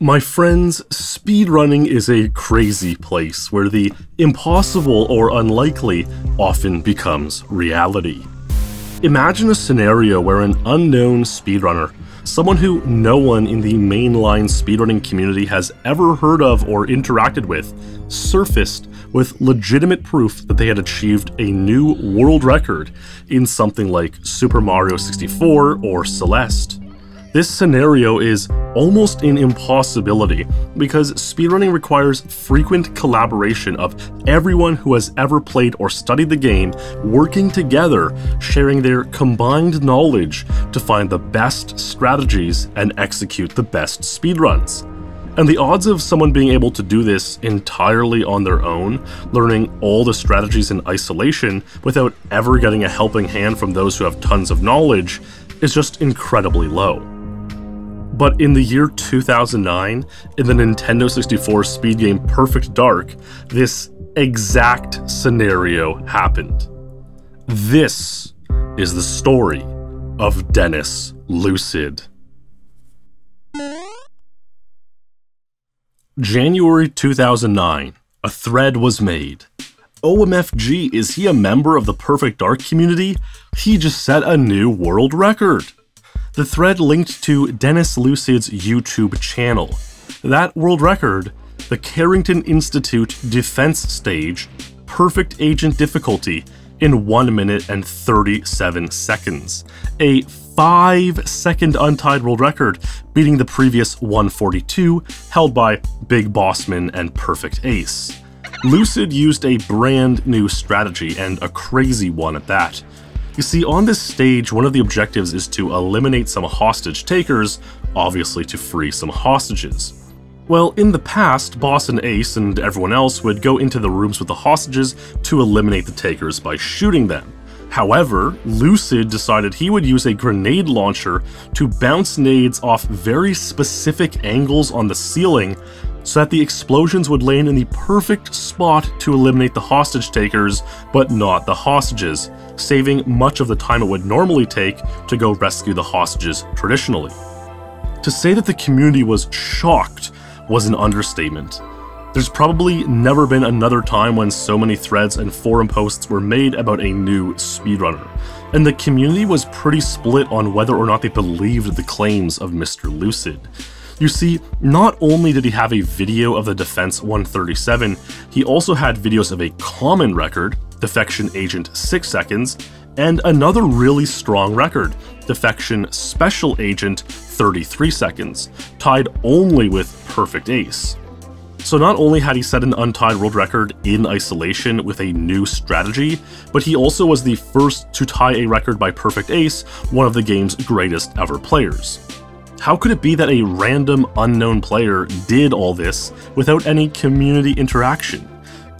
My friends, speedrunning is a crazy place where the impossible or unlikely often becomes reality. Imagine a scenario where an unknown speedrunner, someone who no one in the mainline speedrunning community has ever heard of or interacted with, surfaced with legitimate proof that they had achieved a new world record in something like Super Mario 64 or Celeste. This scenario is almost an impossibility because speedrunning requires frequent collaboration of everyone who has ever played or studied the game working together, sharing their combined knowledge to find the best strategies and execute the best speedruns. And the odds of someone being able to do this entirely on their own, learning all the strategies in isolation without ever getting a helping hand from those who have tons of knowledge, is just incredibly low. But in the year 2009, in the Nintendo 64 speed game Perfect Dark, this exact scenario happened. This is the story of Denis Lucid. January 2009, a thread was made. OMFG, is he a member of the Perfect Dark community? He just set a new world record. The thread linked to Denis Lucid's YouTube channel. That world record, the Carrington Institute Defense Stage, Perfect Agent difficulty in 1 minute and 37 seconds. A 5-second untied world record, beating the previous 142 held by Big Bossman and Perfect Ace. Lucid used a brand new strategy, and a crazy one at that. You see, on this stage, one of the objectives is to eliminate some hostage takers, obviously to free some hostages. Well, in the past, Boss and Ace and everyone else would go into the rooms with the hostages to eliminate the takers by shooting them. However, Lucid decided he would use a grenade launcher to bounce nades off very specific angles on the ceiling so that the explosions would land in the perfect spot to eliminate the hostage takers, but not the hostages, saving much of the time it would normally take to go rescue the hostages traditionally. To say that the community was shocked was an understatement. There's probably never been another time when so many threads and forum posts were made about a new speedrunner, and the community was pretty split on whether or not they believed the claims of Mr. Lucid. You see, not only did he have a video of the Defense 137, he also had videos of a common record, Defection Agent 6 seconds, and another really strong record, Defection Special Agent 33 seconds, tied only with Perfect Ace. So not only had he set an untied world record in isolation with a new strategy, but he also was the first to tie a record by Perfect Ace, one of the game's greatest ever players. How could it be that a random unknown player did all this without any community interaction?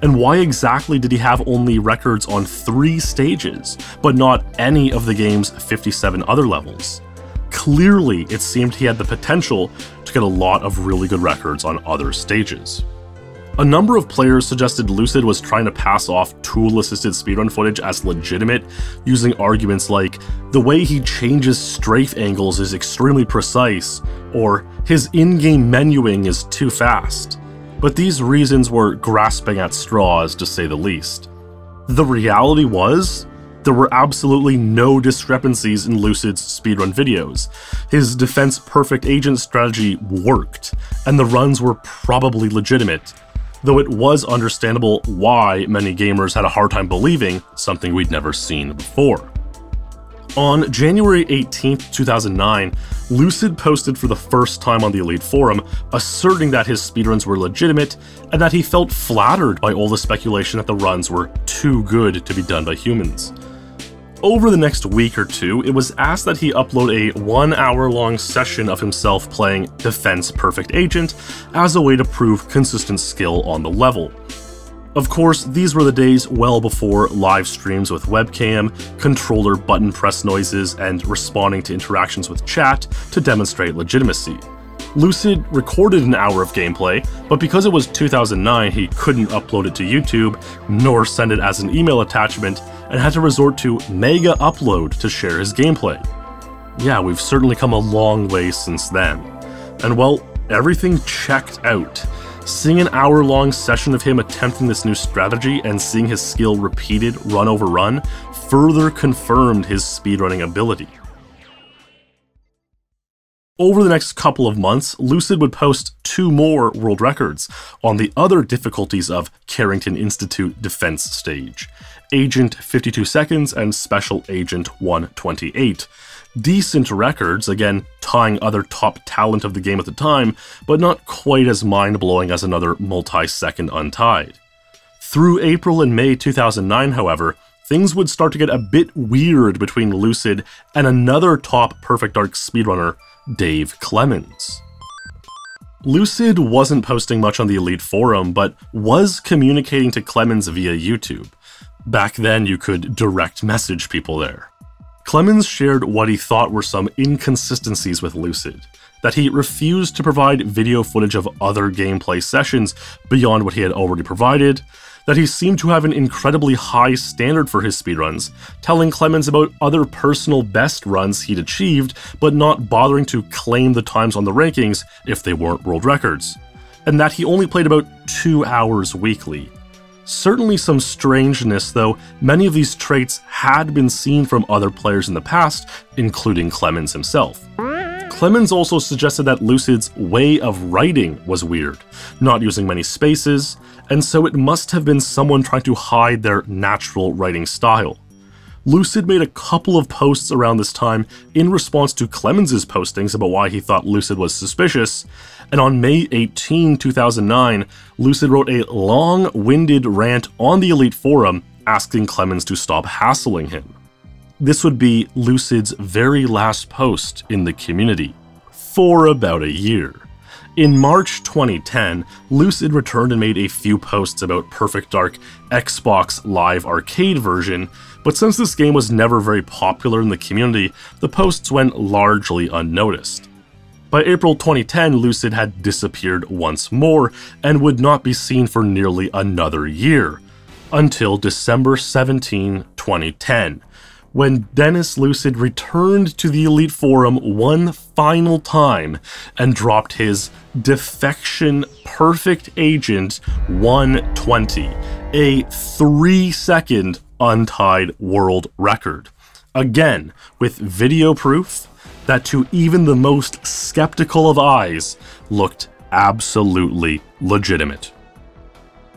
And why exactly did he have only records on 3 stages, but not any of the game's 57 other levels? Clearly, it seemed he had the potential to get a lot of really good records on other stages. A number of players suggested Lucid was trying to pass off tool-assisted speedrun footage as legitimate, using arguments like, the way he changes strafe angles is extremely precise, or his in-game menuing is too fast. But these reasons were grasping at straws, to say the least. The reality was, there were absolutely no discrepancies in Lucid's speedrun videos. His Defense Perfect Agent strategy worked, and the runs were probably legitimate, though it was understandable why many gamers had a hard time believing something we'd never seen before. On January 18th, 2009, Lucid posted for the first time on the Elite Forum, asserting that his speedruns were legitimate, and that he felt flattered by all the speculation that the runs were too good to be done by humans. Over the next week or two, it was asked that he upload a 1-hour-long session of himself playing Defense Perfect Agent as a way to prove consistent skill on the level. Of course, these were the days well before live streams with webcam, controller button press noises, and responding to interactions with chat to demonstrate legitimacy. Lucid recorded an hour of gameplay, but because it was 2009, he couldn't upload it to YouTube, nor send it as an email attachment, and had to resort to Mega Upload to share his gameplay. Yeah, we've certainly come a long way since then. And well, everything checked out. Seeing an hour-long session of him attempting this new strategy and seeing his skill repeated run over run further confirmed his speedrunning ability. Over the next couple of months, Lucid would post 2 more world records on the other difficulties of Carrington Institute Defense Stage, Agent 52 Seconds and Special Agent 128. Decent records, again tying other top talent of the game at the time, but not quite as mind-blowing as another multi-second untied. Through April and May 2009, however, things would start to get a bit weird between Lucid and another top Perfect Dark speedrunner, Dave Clemens. Lucid wasn't posting much on the Elite Forum, but was communicating to Clemens via YouTube. Back then, you could direct message people there. Clemens shared what he thought were some inconsistencies with Lucid, that he refused to provide video footage of other gameplay sessions beyond what he had already provided, that he seemed to have an incredibly high standard for his speedruns, telling Clemens about other personal best runs he'd achieved, but not bothering to claim the times on the rankings if they weren't world records, and that he only played about 2 hours weekly. Certainly some strangeness, though many of these traits had been seen from other players in the past, including Clemens himself. Clemens also suggested that Lucid's way of writing was weird, not using many spaces, and so it must have been someone trying to hide their natural writing style. Lucid made a couple of posts around this time in response to Clemens's postings about why he thought Lucid was suspicious, and on May 18, 2009, Lucid wrote a long-winded rant on the Elite Forum asking Clemens to stop hassling him. This would be Lucid's very last post in the community, for about a year. In March 2010, Lucid returned and made a few posts about Perfect Dark Xbox Live Arcade version, but since this game was never very popular in the community, the posts went largely unnoticed. By April 2010, Lucid had disappeared once more and would not be seen for nearly another year, until December 17, 2010, when Denis Lucid returned to the Elite Forum one final time and dropped his Defection Perfect Agent 120, a 3-second untied world record. Again, with video proof that to even the most skeptical of eyes looked absolutely legitimate.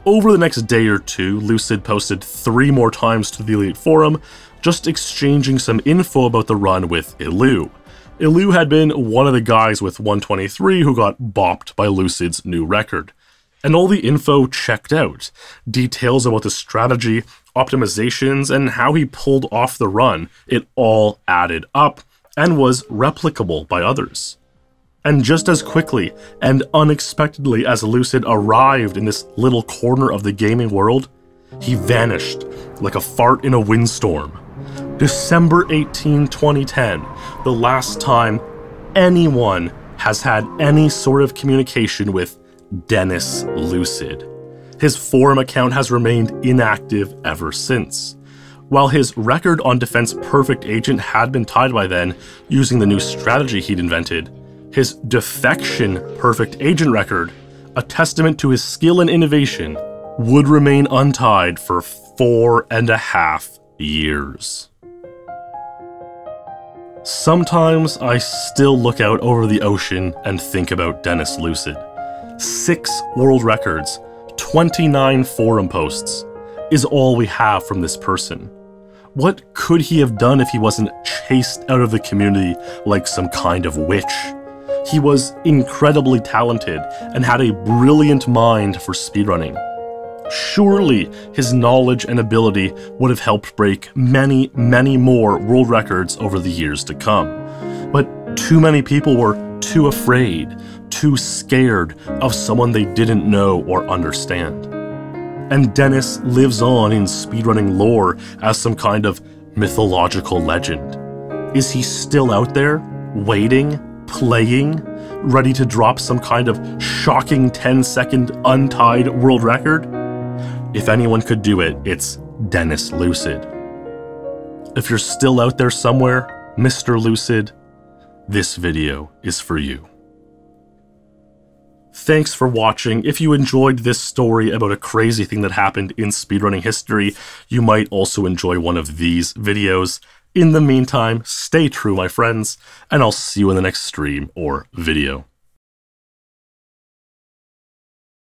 Over the next day or two, Lucid posted 3 more times to the Elite Forum, just exchanging some info about the run with Ilu. Ilu had been one of the guys with 123 who got bopped by Lucid's new record. And all the info checked out. Details about the strategy, optimizations, and how he pulled off the run, it all added up and was replicable by others. And just as quickly and unexpectedly as Lucid arrived in this little corner of the gaming world, he vanished like a fart in a windstorm. December 18, 2010, the last time anyone has had any sort of communication with Denis Lucid. His forum account has remained inactive ever since. While his record on Defense Perfect Agent had been tied by then, using the new strategy he'd invented, his Defection Perfect Agent record, a testament to his skill and innovation, would remain untied for 4.5 years. Sometimes I still look out over the ocean and think about Denis Lucid. 6 world records, 29 forum posts, is all we have from this person. What could he have done if he wasn't chased out of the community like some kind of witch? He was incredibly talented and had a brilliant mind for speedrunning. Surely his knowledge and ability would have helped break many, many more world records over the years to come. But too many people were too afraid, too scared of someone they didn't know or understand. And Denis lives on in speedrunning lore as some kind of mythological legend. Is he still out there, waiting, playing, ready to drop some kind of shocking 10-second untied world record? If anyone could do it, it's Denis Lucid. If you're still out there somewhere, Mr. Lucid, this video is for you. Thanks for watching. If you enjoyed this story about a crazy thing that happened in speedrunning history, you might also enjoy one of these videos. In the meantime, stay true, my friends, and I'll see you in the next stream or video.